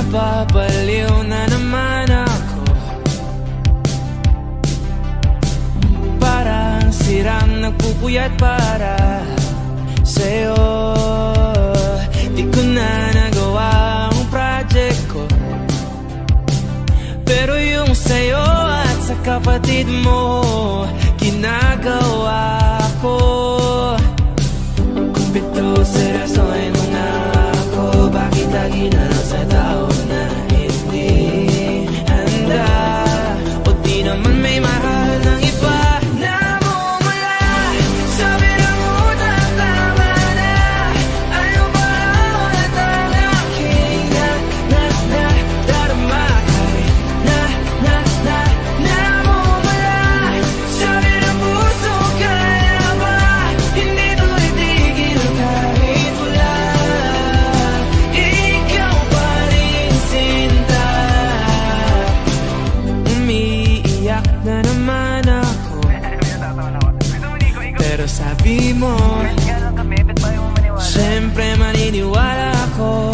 Napapaliw na naman ako. Parang sirang nagpupuyat para sa'yo. Di ko na nagawa ang project ko, pero yung sa'yo at sa kapatid mo ginagawa ko. Kumpito seryoso'y nung ako, bakit lagi na lang sa tao na hindi handa? O di naman may mahal ng iba na mumula. Sabi na muna tama na, ayaw ba ulit ang aking darama? Kahit na mumula. Sabi ng puso, kaya ba hindi to itigil kahit wala? Ikaw pa rin sinta. Umiiyak na naman ako, pero sabi mo siyempre maniniwala ako.